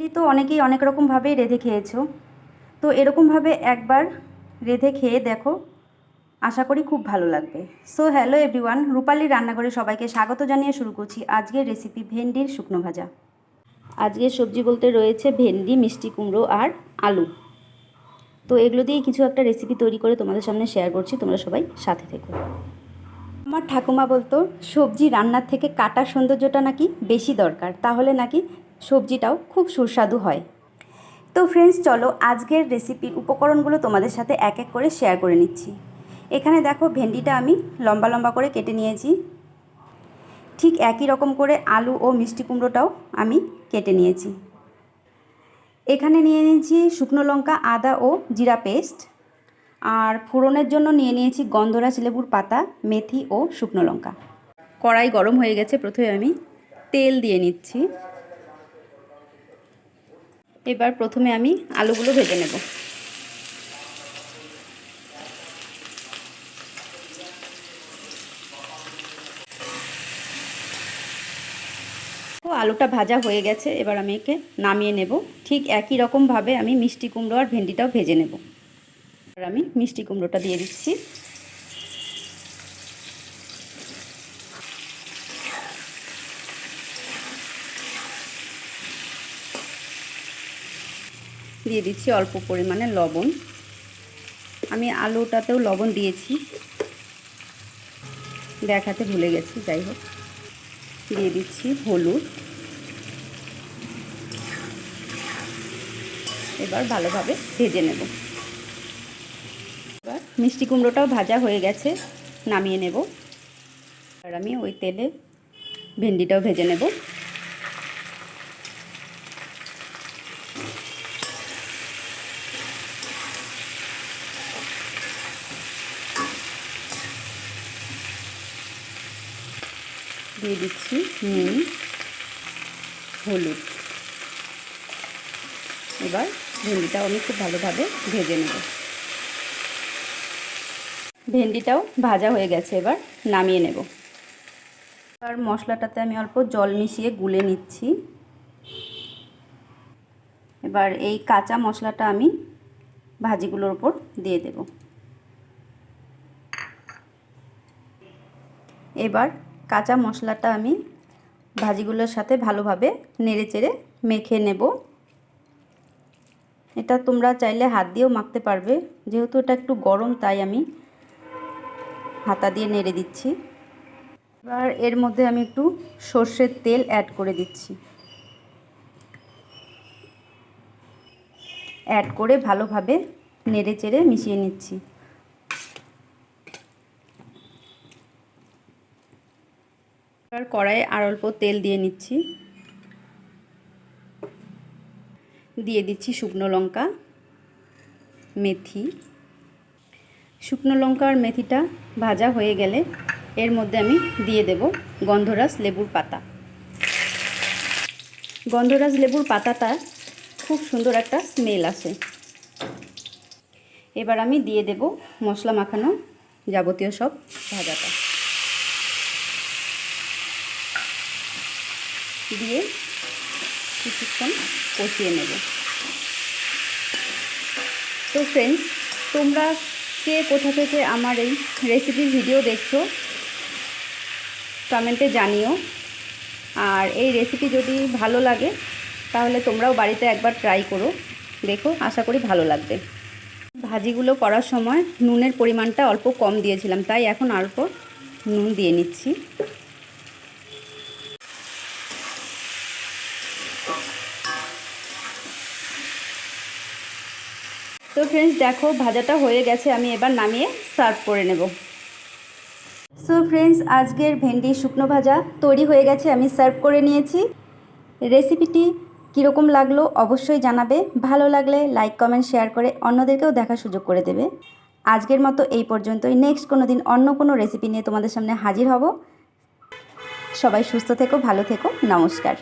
ভেন্ডি তো অনেকেই অনেক রকমভাবেই রেঁধে খেয়েছো, তো এরকমভাবে একবার রেঁধে খেয়ে দেখো, আশা করি খুব ভালো লাগবে। সো হ্যালো এভরিওয়ান, রূপালীর রান্নাঘরে সবাইকে স্বাগত জানিয়ে শুরু করছি আজকের রেসিপি ভেন্ডির শুকনো ভাজা। আজকের সবজি বলতে রয়েছে ভেন্ডি, মিষ্টি কুমড়ো আর আলু। তো এগুলো দিয়ে কিছু একটা রেসিপি তৈরি করে তোমাদের সামনে শেয়ার করছি, তোমরা সবাই সাথে থেকো। আমার ঠাকুমা বলতো সবজি রান্নার থেকে কাটার সৌন্দর্যটা নাকি বেশি দরকার, তাহলে নাকি সবজিটাও খুব সুস্বাদু হয়। তো ফ্রেন্ডস চলো আজকের রেসিপির উপকরণগুলো তোমাদের সাথে এক এক করে শেয়ার করে নিচ্ছি। এখানে দেখো ভেন্ডিটা আমি লম্বা লম্বা করে কেটে নিয়েছি, ঠিক একই রকম করে আলু ও মিষ্টি কুমড়োটাও আমি কেটে নিয়েছি। এখানে নিয়ে নিয়েছি শুকনো লঙ্কা, আদা ও জিরা পেস্ট, আর ফোড়নের জন্য নিয়ে নিয়েছি গন্ধরাজ লেবুর পাতা, মেথি ও শুকনো লঙ্কা। কড়াই গরম হয়ে গেছে, প্রথমে আমি তেল দিয়ে নিচ্ছি। এবার প্রথমে আমি আলুগুলো ভেজে নেব। আলুটা ভাজা হয়ে গেছে, এবার আমি একে নামিয়ে নেব। ঠিক একই রকমভাবে আমি মিষ্টি কুমড়ো আর ভেন্ডিটাও ভেজে নেব। এবার আমি মিষ্টি কুমড়োটা দিয়ে দিচ্ছি। দিয়ে দিচ্ছি অল্প পরিমাণে লবণ। আমি আলুটাতেও লবণ দিয়েছি, দেখাতে ভুলে গেছি, যাই হোক। দিয়ে দিচ্ছি হলুদ। এবার ভালোভাবে ভেজে নেব। এবার মিষ্টি কুমড়োটাও ভাজা হয়ে গেছে, নামিয়ে নেব। আর আমি ওই তেলে ভেন্ডিটাও ভেজে নেব। দিয়ে দিচ্ছি নুন, হলুদ। এবার ভেন্ডিটাও আমি খুব ভালোভাবে ভেজে নেব। ভেন্ডিটাও ভাজা হয়ে গেছে, এবার নামিয়ে নেব। আর মশলাটাতে আমি অল্প জল মিশিয়ে গুলে নিচ্ছি। এবার এই কাঁচা মশলাটা আমি ভাজিগুলোর উপর দিয়ে দেব। এবার কাঁচা মশলাটা আমি ভাজিগুলোর সাথে ভালোভাবে নেড়েচেড়ে মেখে নেব। এটা তোমরা চাইলে হাত দিয়েও মাখতে পারবে, যেহেতু এটা একটু গরম তাই আমি হাতা দিয়ে নেড়ে দিচ্ছি। এবার এর মধ্যে আমি একটু সর্ষের তেল অ্যাড করে দিচ্ছি। অ্যাড করে ভালোভাবে নেড়েচেড়ে মিশিয়ে নিচ্ছি। এবার কড়াইয়ে আর অল্প তেল দিয়ে নিচ্ছি। দিয়ে দিচ্ছি শুকনো লঙ্কা, মেথি। শুকনো লঙ্কা আর মেথিটা ভাজা হয়ে গেলে এর মধ্যে আমি দিয়ে দেব গন্ধরাজ লেবুর পাতা। গন্ধরাজ লেবুর পাতাটা খুব সুন্দর একটা স্মেল আসে। এবার আমি দিয়ে দেব মশলা মাখানো যাবতীয় সব ভাজাটা, দিয়ে কিছুক্ষণ কষিয়ে নেব। তো ফ্রেন্ডস, তোমরা কে কোথা থেকে আমার এই রেসিপির ভিডিও দেখছো কমেন্টে জানিও। আর এই রেসিপি যদি ভালো লাগে তাহলে তোমরাও বাড়িতে একবার ট্রাই করো, দেখো, আশা করি ভালো লাগবে। ভাজিগুলো করার সময় নুনের পরিমাণটা অল্প কম দিয়েছিলাম, তাই এখন অল্প নুন দিয়ে নিচ্ছি। তো ফ্রেন্ডস দেখো ভাজাটা হয়ে গেছে, আমি এবার নামিয়ে সার্ভ করে নেব। সো ফ্রেন্ডস, আজকের ভেন্ডি শুকনো ভাজা তৈরি হয়ে গেছে, আমি সার্ভ করে নিয়েছি। রেসিপিটি কীরকম লাগলো অবশ্যই জানাবে। ভালো লাগলে লাইক, কমেন্ট, শেয়ার করে অন্যদেরকেও দেখার সুযোগ করে দেবে। আজকের মতো এই পর্যন্তই। নেক্সট কোনো দিন অন্য কোনো রেসিপি নিয়ে তোমাদের সামনে হাজির হব। সবাই সুস্থ থেকো, ভালো থেকো, নমস্কার।